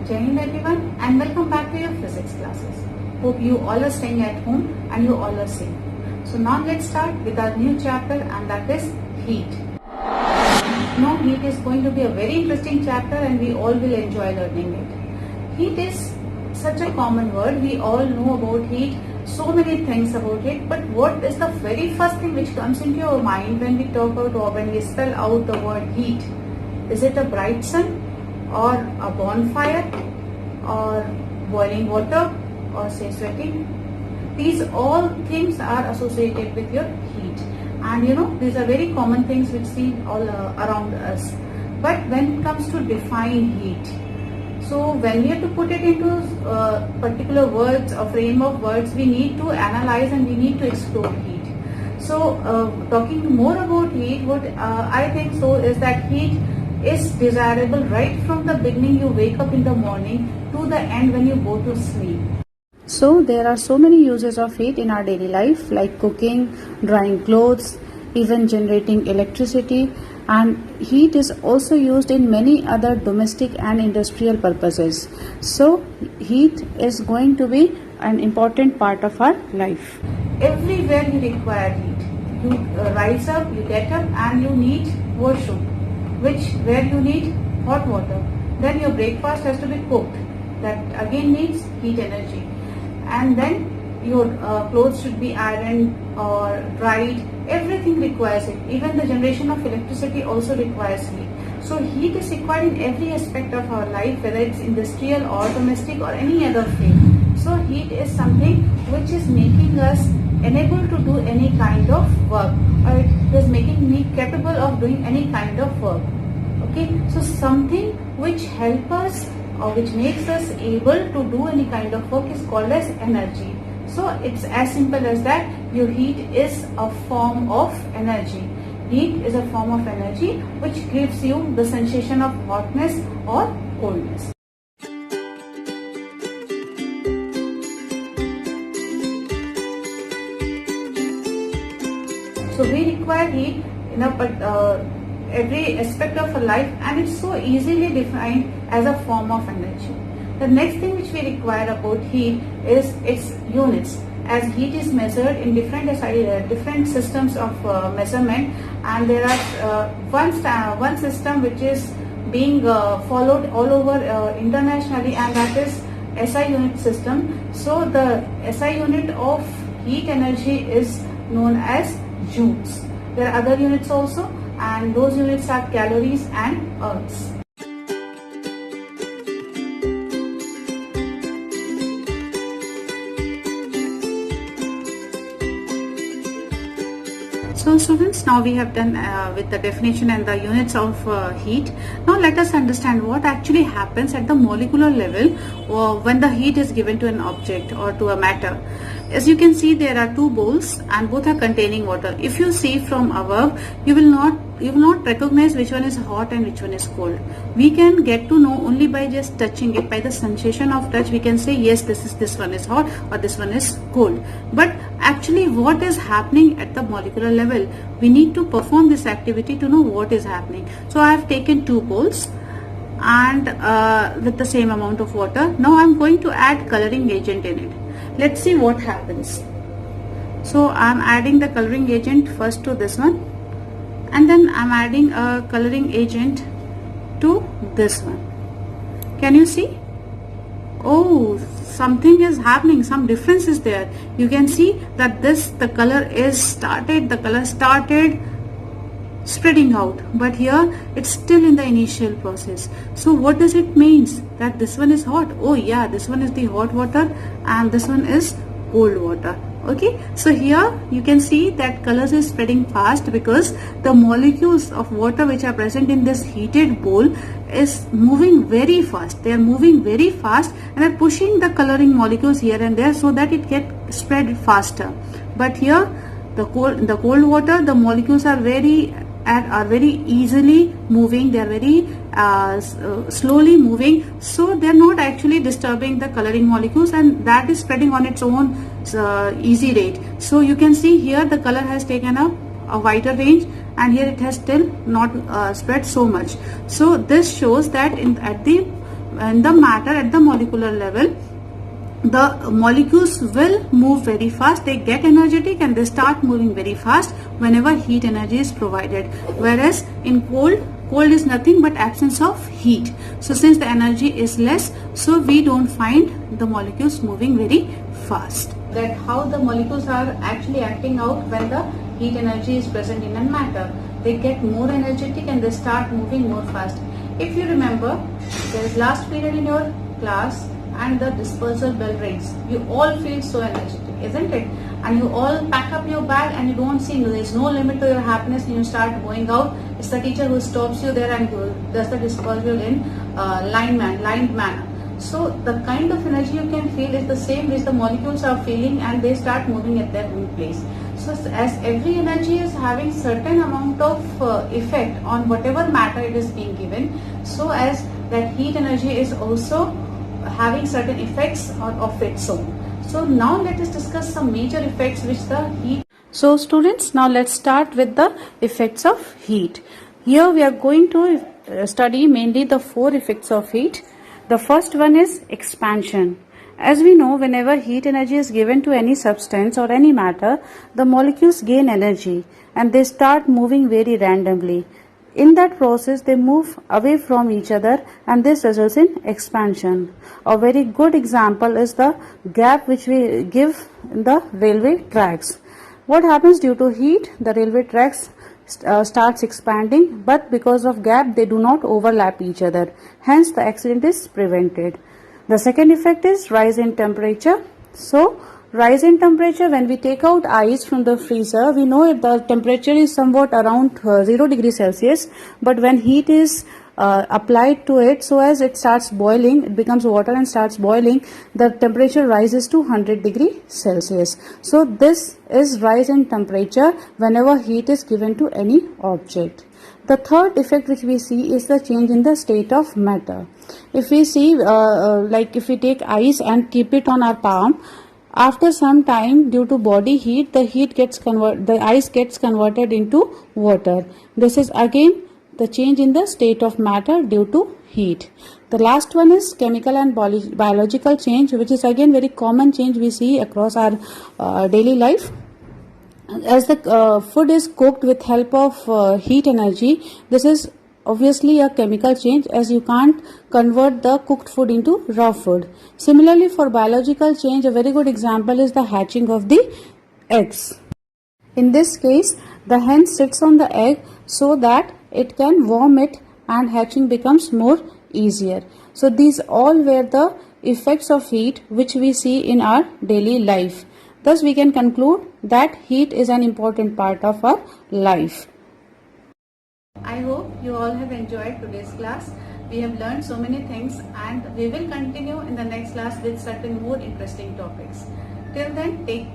Jai Hind everyone and welcome back to your physics classes. Hope you all are staying at home and you all are safe. So now let's start with our new chapter, and that is heat. Now heat is going to be a very interesting chapter and we all will enjoy learning it. Heat is such a common word. We all know about heat, so many things about it, but what is the very first thing which comes into your mind when we talk about or when we spell out the word heat? Is it a bright sun, or a bonfire, or boiling water, or say sweating? These all things are associated with your heat, and these are very common things which see all around us. But when it comes to define heat, so when we have to put it into particular words or frame of words, we need to analyze and we need to explore heat. So talking more about heat, what I think so is that heat is desirable right from the beginning you wake up in the morning to the end when you go to sleep. So there are so many uses of heat in our daily life, like cooking, drying clothes, even generating electricity, and heat is also used in many other domestic and industrial purposes. So heat is going to be an important part of our life. Everywhere you require heat. You rise up, you get up and you need washroom, where you need hot water. Then your breakfast has to be cooked. That again needs heat energy. And then your clothes should be ironed or dried. Everything requires it. Even the generation of electricity also requires heat. So heat is required in every aspect of our life, whether it's industrial or domestic or any other field. So heat is something which is making us unable to do any kind of work, or it is making me capable of doing any kind of work. Okay, so something which helps us or which makes us able to do any kind of work is called as energy. So it's as simple as that. Your heat is a form of energy. Heat is a form of energy which gives you the sensation of hotness or coldness. So we require heat in every aspect of our life, and it's so easily defined as a form of energy. The next thing which we require about heat is its units, as heat is measured in different systems of measurement, and there are one system which is being followed all over internationally, and that is SI unit system. So the SI unit of heat energy is known as joules. There are other units also, and those units are calories and ergs. So students, now we have done with the definition and the units of heat. Now let us understand what actually happens at the molecular level when the heat is given to an object or to a matter. As you can see, there are two bowls and both are containing water. If you see from above, you will not recognize which one is hot and which one is cold. We can get to know only by just touching it. By the sensation of touch, we can say yes, this one is hot or this one is cold. But actually what is happening at the molecular level, we need to perform this activity to know what is happening. So I have taken two bowls and with the same amount of water. Now I am going to add coloring agent in it. Let's see what happens. So I am adding the coloring agent first to this one, and then I am adding a coloring agent to this one. Can you see? Oh, something is happening, some difference is there. You can see that the color started spreading out, but here it's still in the initial process. So what does it means? That this one is hot. Oh yeah, this one is the hot water and this one is cold water. Okay, so here you can see that colors is spreading fast because the molecules of water which are present in this heated bowl is moving very fast. They are moving very fast and are pushing the coloring molecules here and there so that it get spread faster. But here the cold water, the molecules are very easily moving. They are very slowly moving, so they are not actually disturbing the coloring molecules, and that is spreading on its own easy rate. So you can see here the color has taken up a wider range, and here it has still not spread so much. So this shows that at the the matter at the molecular level, the molecules will move very fast. They get energetic and they start moving very fast whenever heat energy is provided. Whereas in cold is nothing but absence of heat. So since the energy is less, so we don't find the molecules moving very fast. That how the molecules are actually acting out when the heat energy is present in a matter. They get more energetic and they start moving more fast. If you remember, there is last period in your class and the dispersal bell rings. You all feel so energetic, isn't it? And you all pack up your bag and you don't see, there is no limit to your happiness, and you start going out. It's the teacher who stops you there and does the dispersal in lined manner. So the kind of energy you can feel is the same which the molecules are feeling, and they start moving at their own place. So as every energy is having certain amount of effect on whatever matter it is being given, so as that heat energy is also having certain effects of its own. So now let us discuss some major effects which the heat. So students, now let's start with the effects of heat. Here we are going to study mainly the 4 effects of heat. The first one is expansion. As we know, whenever heat energy is given to any substance or any matter, the molecules gain energy and they start moving very randomly. In that process, they move away from each other and this results in expansion. A very good example is the gap which we give in the railway tracks. What happens due to heat? The railway tracks starts expanding, but because of gap, they do not overlap each other. Hence, the accident is prevented. The second effect is rise in temperature. So, rise in temperature, when we take out ice from the freezer, we know the temperature is somewhat around 0 degrees Celsius, but when heat is applied to it, so as it starts boiling, it becomes water and starts boiling, the temperature rises to 100 degrees Celsius. So this is rise in temperature whenever heat is given to any object. The third effect which we see is the change in the state of matter. If we see, like if we take ice and keep it on our palm, after some time, due to body heat, the ice gets converted into water. This is again the change in the state of matter due to heat. The last one is chemical and biological change, which is again very common change we see across our daily life. As the food is cooked with help of heat energy, this is obviously a chemical change, as you can't convert the cooked food into raw food. Similarly, for biological change, a very good example is the hatching of the eggs. In this case, the hen sits on the egg so that it can warm it and hatching becomes more easier. So these all were the effects of heat which we see in our daily life. Thus we can conclude that heat is an important part of our life. I hope you all have enjoyed today's class. We have learned so many things and we will continue in the next class with certain more interesting topics. Till then, take care.